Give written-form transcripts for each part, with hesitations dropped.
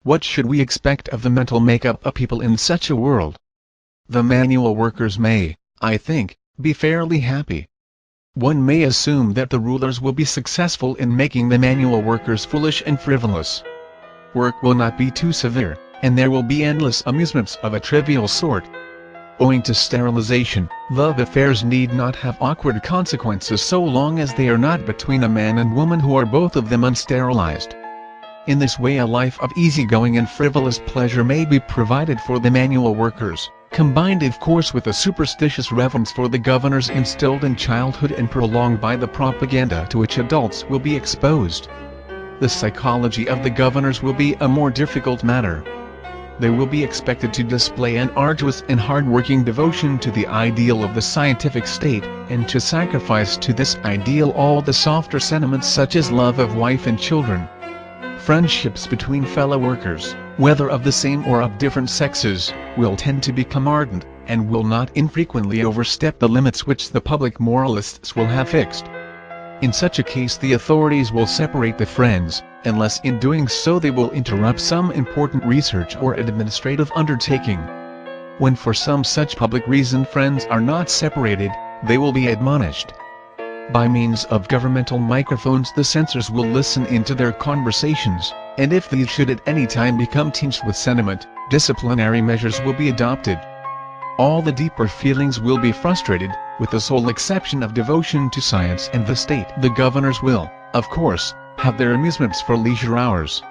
What should we expect of the mental makeup of people in such a world? The manual workers may, I think, be fairly happy. One may assume that the rulers will be successful in making the manual workers foolish and frivolous. Work will not be too severe, and there will be endless amusements of a trivial sort. Owing to sterilization, love affairs need not have awkward consequences so long as they are not between a man and woman who are both of them unsterilized. In this way a life of easygoing and frivolous pleasure may be provided for the manual workers, combined of course with a superstitious reverence for the governors instilled in childhood and prolonged by the propaganda to which adults will be exposed. The psychology of the governors will be a more difficult matter. They will be expected to display an arduous and hard-working devotion to the ideal of the scientific state, and to sacrifice to this ideal all the softer sentiments such as love of wife and children. Friendships between fellow workers, whether of the same or of different sexes, will tend to become ardent, and will not infrequently overstep the limits which the public moralists will have fixed. In such a case the authorities will separate the friends, unless in doing so they will interrupt some important research or administrative undertaking. When for some such public reason friends are not separated, they will be admonished. By means of governmental microphones the censors will listen into their conversations, and if these should at any time become tinged with sentiment, disciplinary measures will be adopted. All the deeper feelings will be frustrated, with the sole exception of devotion to science and the state. The governors will, of course, have their amusements for leisure hours.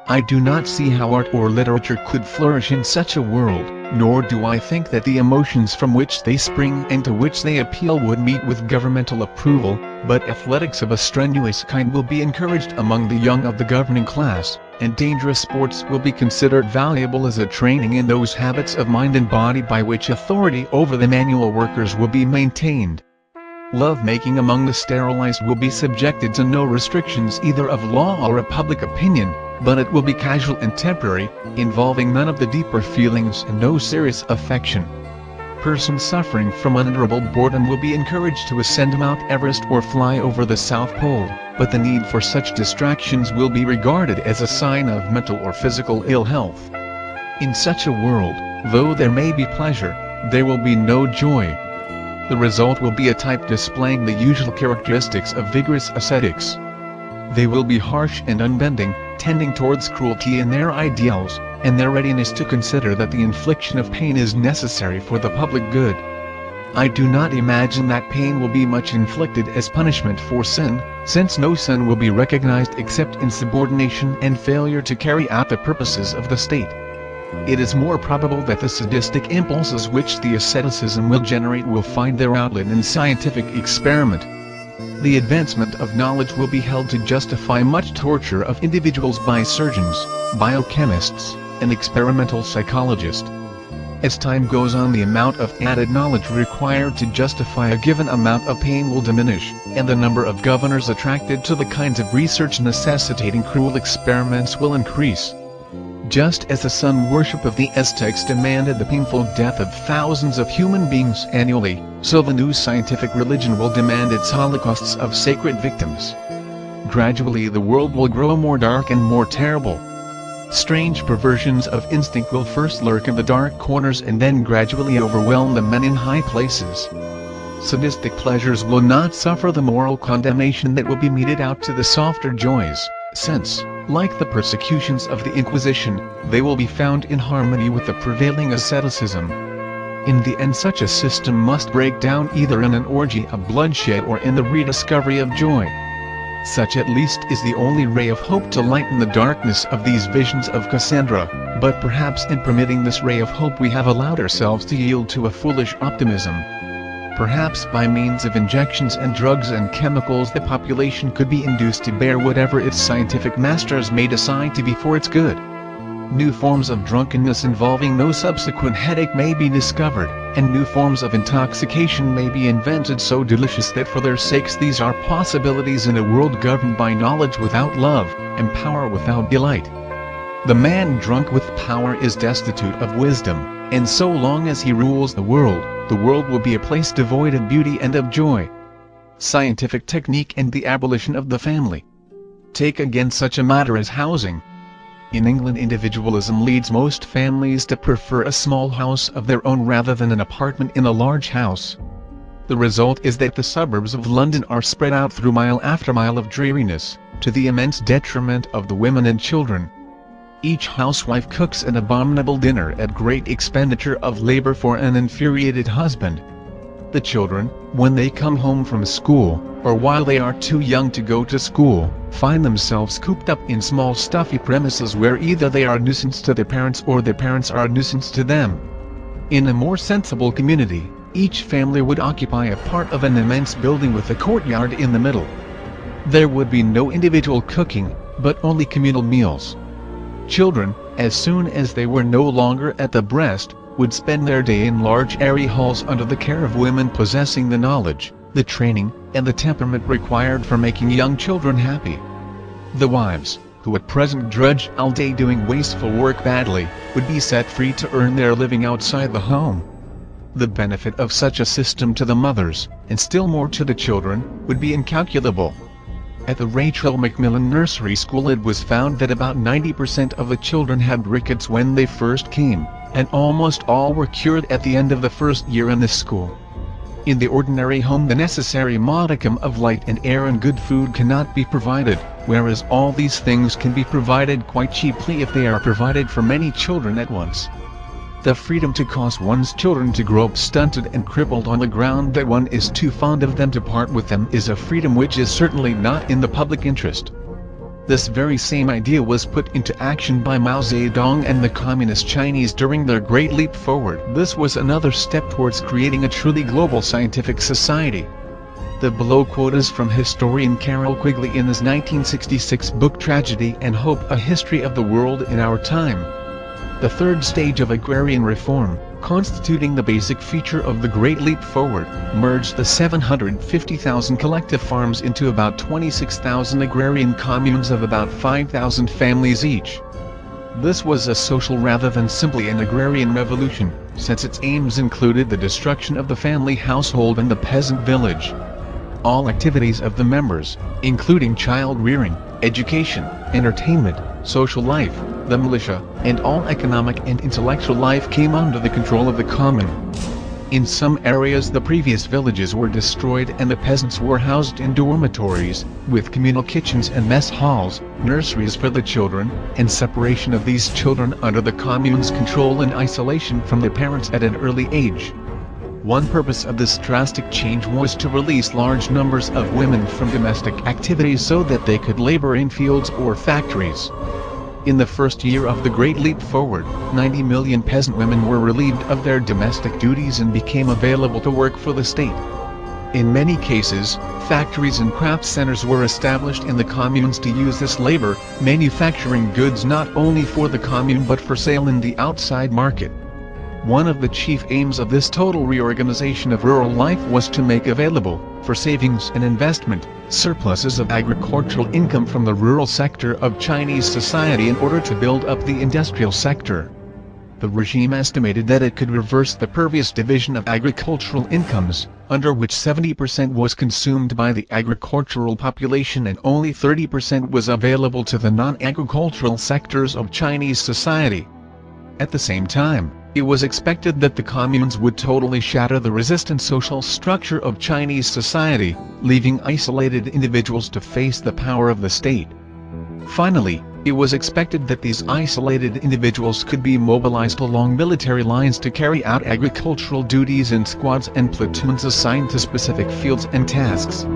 I do not see how art or literature could flourish in such a world, nor do I think that the emotions from which they spring and to which they appeal would meet with governmental approval, but athletics of a strenuous kind will be encouraged among the young of the governing class, and dangerous sports will be considered valuable as a training in those habits of mind and body by which authority over the manual workers will be maintained. Love-making among the sterilized will be subjected to no restrictions either of law or of public opinion, but it will be casual and temporary, involving none of the deeper feelings and no serious affection. Persons suffering from unendurable boredom will be encouraged to ascend Mount Everest or fly over the South Pole, but the need for such distractions will be regarded as a sign of mental or physical ill health. In such a world, though there may be pleasure, there will be no joy. The result will be a type displaying the usual characteristics of vigorous ascetics. They will be harsh and unbending, tending towards cruelty in their ideals, and their readiness to consider that the infliction of pain is necessary for the public good. I do not imagine that pain will be much inflicted as punishment for sin, since no sin will be recognized except in subordination and failure to carry out the purposes of the state. It is more probable that the sadistic impulses which the asceticism will generate will find their outlet in scientific experiment. The advancement of knowledge will be held to justify much torture of individuals by surgeons, biochemists, and experimental psychologists. As time goes on, the amount of added knowledge required to justify a given amount of pain will diminish, and the number of governors attracted to the kinds of research necessitating cruel experiments will increase. Just as the sun worship of the Aztecs demanded the painful death of thousands of human beings annually, so the new scientific religion will demand its holocausts of sacred victims. Gradually the world will grow more dark and more terrible. Strange perversions of instinct will first lurk in the dark corners and then gradually overwhelm the men in high places. Sadistic pleasures will not suffer the moral condemnation that will be meted out to the softer joys, since, like the persecutions of the Inquisition, they will be found in harmony with the prevailing asceticism. In the end such a system must break down either in an orgy of bloodshed or in the rediscovery of joy. Such at least is the only ray of hope to lighten the darkness of these visions of Cassandra, but perhaps in permitting this ray of hope we have allowed ourselves to yield to a foolish optimism. Perhaps by means of injections and drugs and chemicals the population could be induced to bear whatever its scientific masters may decide to be for its good. New forms of drunkenness involving no subsequent headache may be discovered, and new forms of intoxication may be invented so delicious that for their sakes these are possibilities in a world governed by knowledge without love, and power without delight. The man drunk with power is destitute of wisdom, and so long as he rules the world will be a place devoid of beauty and of joy. Scientific technique and the abolition of the family. Take again such a matter as housing. In England, individualism leads most families to prefer a small house of their own rather than an apartment in a large house. The result is that the suburbs of London are spread out through mile after mile of dreariness, to the immense detriment of the women and children. Each housewife cooks an abominable dinner at great expenditure of labor for an infuriated husband. The children, when they come home from school, or while they are too young to go to school, find themselves cooped up in small stuffy premises where either they are a nuisance to their parents or their parents are a nuisance to them. In a more sensible community, each family would occupy a part of an immense building with a courtyard in the middle. There would be no individual cooking, but only communal meals. Children, as soon as they were no longer at the breast, would spend their day in large airy halls under the care of women possessing the knowledge, the training, and the temperament required for making young children happy. The wives, who at present drudge all day doing wasteful work badly, would be set free to earn their living outside the home. The benefit of such a system to the mothers, and still more to the children, would be incalculable. At the Rachel Macmillan Nursery School it was found that about 90% of the children had rickets when they first came, and almost all were cured at the end of the first year in the school. In the ordinary home the necessary modicum of light and air and good food cannot be provided, whereas all these things can be provided quite cheaply if they are provided for many children at once. The freedom to cause one's children to grow up stunted and crippled on the ground that one is too fond of them to part with them is a freedom which is certainly not in the public interest. This very same idea was put into action by Mao Zedong and the Communist Chinese during their Great Leap Forward. This was another step towards creating a truly global scientific society. The below quote is from historian Carroll Quigley in his 1966 book Tragedy and Hope: A History of the World in Our Time. The third stage of agrarian reform, constituting the basic feature of the Great Leap Forward, merged the 750,000 collective farms into about 26,000 agrarian communes of about 5,000 families each. This was a social rather than simply an agrarian revolution, since its aims included the destruction of the family household and the peasant village. All activities of the members, including child rearing, education, entertainment, social life, the militia, and all economic and intellectual life came under the control of the commune. In some areas the previous villages were destroyed and the peasants were housed in dormitories, with communal kitchens and mess halls, nurseries for the children, and separation of these children under the commune's control and isolation from their parents at an early age. One purpose of this drastic change was to release large numbers of women from domestic activities so that they could labor in fields or factories. In the first year of the Great Leap Forward, 90 million peasant women were relieved of their domestic duties and became available to work for the state. In many cases, factories and craft centers were established in the communes to use this labor, manufacturing goods not only for the commune but for sale in the outside market. One of the chief aims of this total reorganization of rural life was to make available, for savings and investment, surpluses of agricultural income from the rural sector of Chinese society in order to build up the industrial sector. The regime estimated that it could reverse the previous division of agricultural incomes, under which 70% was consumed by the agricultural population and only 30% was available to the non-agricultural sectors of Chinese society. At the same time, it was expected that the communes would totally shatter the resistant social structure of Chinese society, leaving isolated individuals to face the power of the state. Finally, it was expected that these isolated individuals could be mobilized along military lines to carry out agricultural duties in squads and platoons assigned to specific fields and tasks.